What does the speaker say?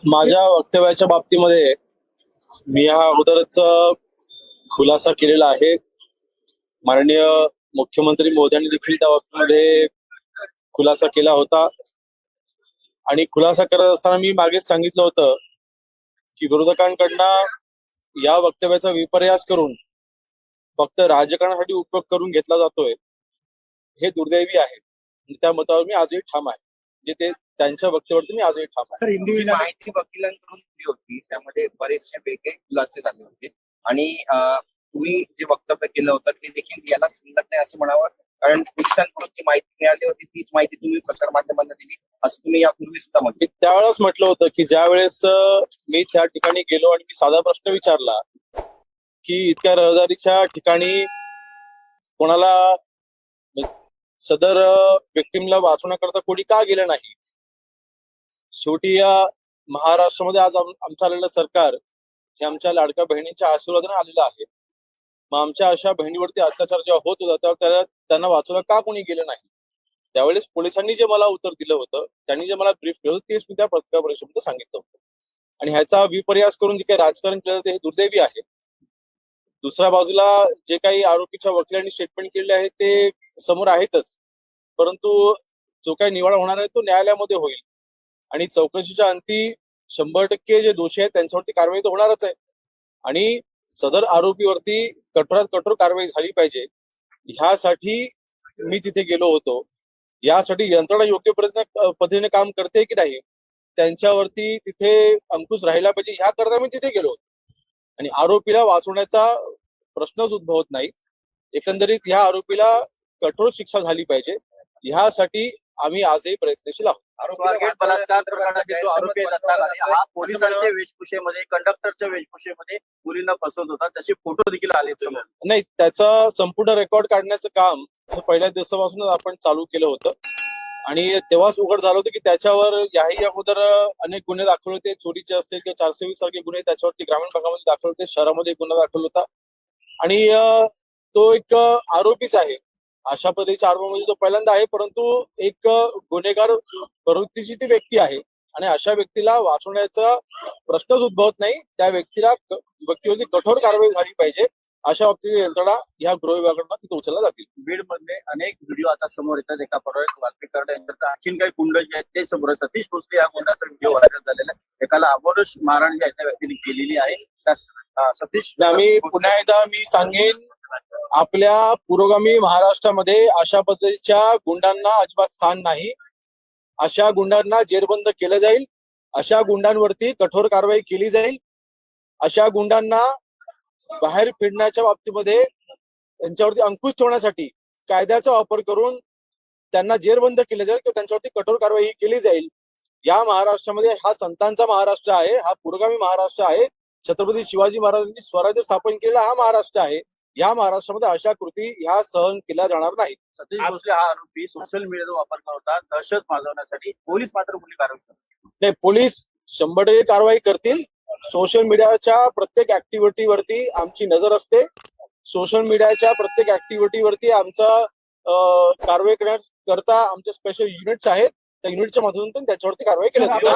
माझ्या वक्तव्याच्या बाबतीमध्ये मी हा अगोदरच खुलासा केलेला आहे. माननीय मुख्यमंत्री मोदयांनी देखील त्या बाबतीमध्ये खुलासा केला होता आणि खुलासा करत असताना मी मागेच सांगितलं होतं की विरोधकांकडनं या वक्तव्याचा विपर्यास करून फक्त राजकारणासाठी उपयोग करून घेतला जातोय, हे दुर्दैवी आहे. त्या मतावर मी आजही ठाम आहे. म्हणजे ते त्यांच्या वक्तव्यावरती मी आजही ठाम आहे. सर, जी माहिती वकिलांकडून दिली होती त्यामध्ये बरेचसे वेगळे खुलासे झाले होते आणि तुम्ही जे वक्तव्य केलं होतं ते देखील याला संगत नाही असं म्हणावं, कारण पोलिसांकडून जी माहिती मिळाली होती तीच माहिती तुम्ही प्रसार माध्यमांना दिली असं तुम्ही यापूर्वी सुद्धा म्हटले. त्यावेळेस म्हटलं होतं की ज्या वेळेस मी त्या ठिकाणी गेलो आणि मी साधा प्रश्न विचारला की इतक्या रहदारीच्या ठिकाणी कोणाला सदर विक्टिमला वाचवण्याकरता कोणी का गेलं नाही. शेवटी या महाराष्ट्रामध्ये आज आमचं आलेलं सरकार हे आमच्या लाडक्या बहिणींच्या आशीर्वादाने आलेलं आहे. मग आमच्या अशा बहिणीवरती अत्याचार जेव्हा होत होता तेव्हा त्यांना वाचवलं का कोणी गेलं नाही. त्यावेळेस पोलिसांनी जे मला उत्तर दिलं होतं, त्यांनी जे मला ब्रीफ केलं होतं तेच मी त्या पत्रकार परिषदेमध्ये सांगितलं होतं. आणि ह्याचा विपर्यास करून जे काही राजकारण केलं ते हे दुर्दैवी आहे. दुसऱ्या बाजूला जे काही आरोपीच्या वकिलांनी स्टेटमेंट केले आहे ते समोर आहेतच, परंतु जो काही निवाडा होणार आहे तो न्यायालयामध्ये होईल आणि चौकशीच्या अंती 100% जे दोषी आहेत त्यांच्यावरती कारवाई तर होणारच आहे आणि सदर आरोपीवरती कठोरात कठोर कारवाई झाली पाहिजे. ह्यासाठी मी तिथे गेलो होतो. यासाठी यंत्रणा योग्य पद्धतीने काम करते की नाही त्यांच्यावरती तिथे अंकुश राहिला पाहिजे ह्याकरता मी तिथे गेलो होतो. आणि आरोपीला वाचवण्याचा प्रश्नच उद्भवत नाही. एकंदरीत ह्या आरोपीला कठोर शिक्षा झाली पाहिजे ह्यासाठी आम्ही आजही प्रयत्नशील आहोत. बलात्कार प्रकरणाचे जो आरोपी हा पोलिसांच्या वेशभूषेमध्ये, कंडक्टरच्या वेशभूषेमध्ये मुलींना फसवत होता, त्याचे फोटो देखील आले. नाही, त्याचा संपूर्ण रेकॉर्ड काढण्याचं काम पहिल्या दिवसापासूनच आपण चालू केलं होतं आणि तेव्हाच उघड झालं होतं की त्याच्यावर याही अगोदर अनेक गुन्हे दाखल होते. चोरीचे असतील किंवा 420 सारखे गुन्हे त्याच्यावरती ग्रामीण भागामध्ये दाखल होते, शहरामध्ये गुन्हा दाखल होता आणि तो एक आरोपीच आहे. अशा पद्धतीच्या आरोपामध्ये तो पहिल्यांदा आहे, परंतु एक गुन्हेगार प्रवृत्तीची ती व्यक्ती आहे आणि अशा व्यक्तीला वाचवण्याचा प्रश्नच उद्भवत नाही. त्या व्यक्तीवरती कठोर कारवाई झाली पाहिजे. अशा बाबतीत यंत्रणा या गृह विभागाकडून तिथे उचलल्या जातील. बीड मध्ये अनेक व्हिडिओ आता समोर येतात. एका पाठोपाठ बातमी करण्यानंतर आणखीन काही गुंड जे आहेत ते समोर. सतीश भोसले या गुंडाचा व्हिडिओ व्हायरल झालेला आहे. एकाला अमानुष मारहाण जी आहे त्या व्यक्तीने केलेली आहे. सतीश, मी पुन्हा एकदा मी सांगेन, आपल्या पुरोगामी महाराष्ट्रामध्ये अशा पद्धतीच्या गुंडांना अजिबात स्थान नाही. अशा गुंडांना जेरबंद केलं जाईल, अशा गुंडांवरती कठोर कारवाई केली जाईल. अशा गुंडांना बाहेर फिरण्याच्या बाबतीमध्ये त्यांच्यावरती अंकुश ठेवण्यासाठी कायद्याचा वापर करून त्यांना जेरबंद केले जाईल किंवा त्यांच्यावरती कठोर कारवाई केली जाईल. या महाराष्ट्रामध्ये हा संतांचा महाराष्ट्र आहे, हा पुरोगामी महाराष्ट्र आहे. छत्रपती शिवाजी महाराजांनी स्वराज्य स्थापन केलेला हा महाराष्ट्र आहे. या महाराष्ट्रामध्ये अशा कृती ह्या सहन केल्या जाणार नाही. सतीश भोसले हा आरोपी सोशल मीडियाचा वापर करत होता दहशत माजवण्यासाठी. पोलीस मात्र कुठली कारवाई करतात? नाही, पोलीस 100% कारवाई करतील. सोशल मीडियाच्या प्रत्येक ऍक्टिव्हिटीवरती आमची नजर असते. सोशल मीडियाच्या प्रत्येक ऍक्टिव्हिटीवरती आमचा कारवाई करण्याकरता आमचे स्पेशल युनिट्स आहेत. त्या युनिटच्या माध्यमातून त्याच्यावरती कारवाई केली जाते.